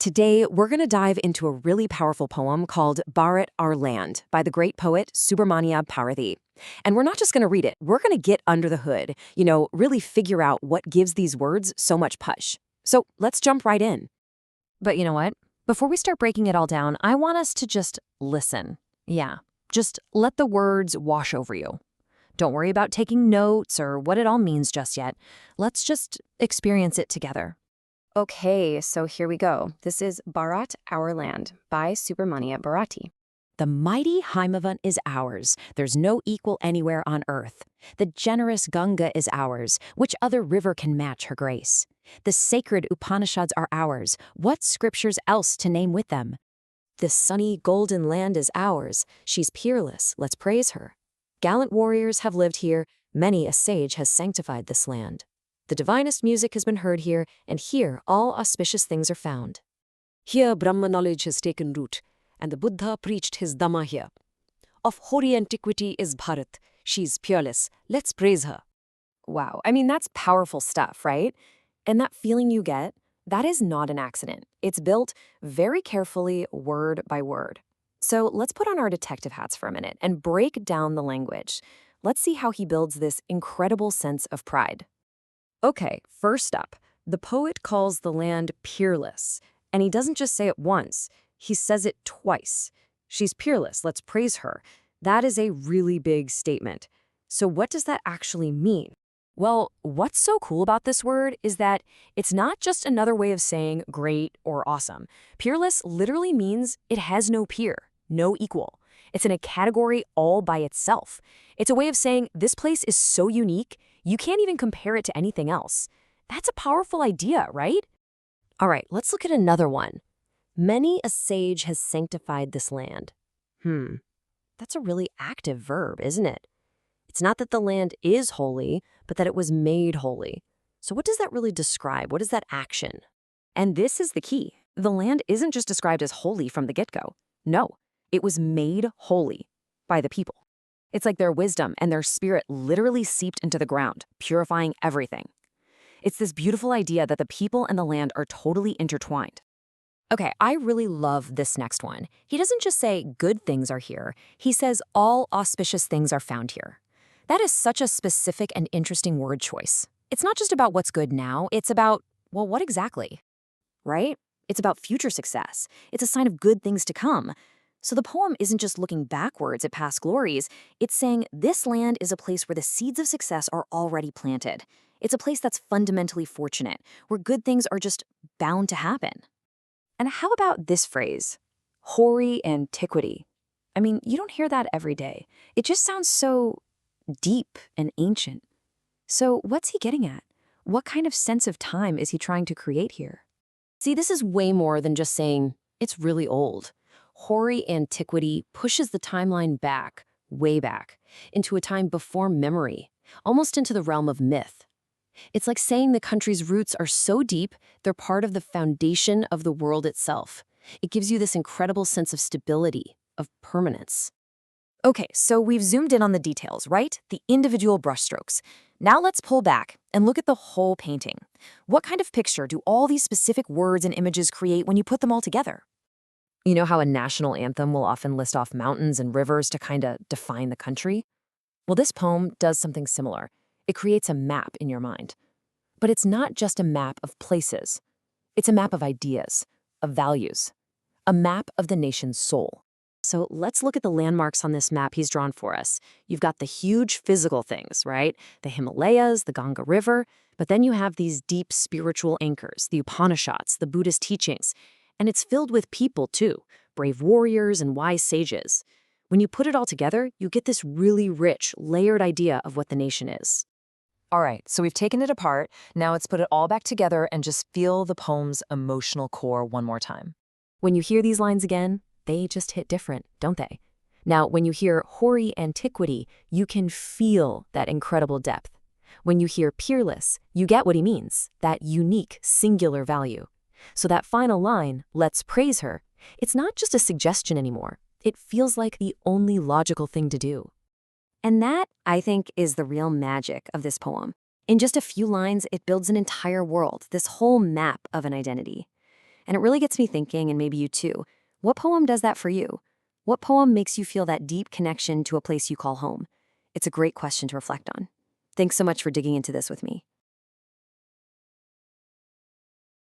Today, we're going to dive into a really powerful poem called Bharat Our Land by the great poet Subramania Bharati. And we're not just going to read it, we're going to get under the hood, really figure out what gives these words so much push. So let's jump right in. But you know what? Before we start breaking it all down, I want us to just listen. Yeah, just let the words wash over you. Don't worry about taking notes or what it all means just yet. Let's just experience it together. Okay, so here we go. This is Bharat Our Land by Subramania Bharati. The mighty Haimavan is ours. There's no equal anywhere on earth. The generous Ganga is ours. Which other river can match her grace? The sacred Upanishads are ours. What scriptures else to name with them? This sunny, golden land is ours. She's peerless. Let's praise her. Gallant warriors have lived here. Many a sage has sanctified this land. The divinest music has been heard here, and here all auspicious things are found. Here Brahma knowledge has taken root, and the Buddha preached his Dhamma here. Of hoary antiquity is Bharat. She's peerless. Let's praise her. Wow, that's powerful stuff, right? And that feeling you get, that is not an accident. It's built very carefully, word by word. So let's put on our detective hats for a minute and break down the language. Let's see how he builds this incredible sense of pride. Okay, first up, the poet calls the land peerless. And he doesn't just say it once, he says it twice. She's peerless, let's praise her. That is a really big statement. So what does that actually mean? Well, what's so cool about this word is that it's not just another way of saying great or awesome. Peerless literally means it has no peer, no equal. It's in a category all by itself. It's a way of saying this place is so unique, you can't even compare it to anything else. That's a powerful idea, right? All right, let's look at another one. Many a sage has sanctified this land. That's a really active verb, isn't it? It's not that the land is holy, but that it was made holy. So what does that really describe? What is that action? And this is the key. The land isn't just described as holy from the get-go. No, it was made holy by the people. It's like their wisdom and their spirit literally seeped into the ground, purifying everything. It's this beautiful idea that the people and the land are totally intertwined. Okay, I really love this next one. He doesn't just say good things are here. He says all auspicious things are found here. That is such a specific and interesting word choice. It's not just about what's good now, it's about, well, what exactly? Right? It's about future success. It's a sign of good things to come. So the poem isn't just looking backwards at past glories, it's saying this land is a place where the seeds of success are already planted. It's a place that's fundamentally fortunate, where good things are just bound to happen. And how about this phrase? Hoary antiquity. You don't hear that every day. It just sounds so deep and ancient. So what's he getting at? What kind of sense of time is he trying to create here? See, this is way more than just saying it's really old. Hoary antiquity pushes the timeline back, way back, into a time before memory, almost into the realm of myth. It's like saying the country's roots are so deep, they're part of the foundation of the world itself. It gives you this incredible sense of stability, of permanence. Okay, so we've zoomed in on the details, right? The individual brushstrokes. Now let's pull back and look at the whole painting. What kind of picture do all these specific words and images create when you put them all together? You know how a national anthem will often list off mountains and rivers to kind of define the country? Well, this poem does something similar. It creates a map in your mind. But it's not just a map of places. It's a map of ideas, of values, a map of the nation's soul. So let's look at the landmarks on this map he's drawn for us. You've got the huge physical things, right? The Himalayas, the Ganga River, but then you have these deep spiritual anchors, the Upanishads, the Buddhist teachings. And it's filled with people, too, brave warriors and wise sages. When you put it all together, you get this really rich, layered idea of what the nation is. All right, so we've taken it apart. Now let's put it all back together and just feel the poem's emotional core one more time. When you hear these lines again, they just hit different, don't they? Now, when you hear hoary antiquity, you can feel that incredible depth. When you hear peerless, you get what he means, that unique, singular value. So that final line, let's praise her, it's not just a suggestion anymore. It feels like the only logical thing to do. And that, I think, is the real magic of this poem. In just a few lines, it builds an entire world, this whole map of an identity. And it really gets me thinking, and maybe you too. What poem does that for you? What poem makes you feel that deep connection to a place you call home? It's a great question to reflect on. Thanks so much for digging into this with me.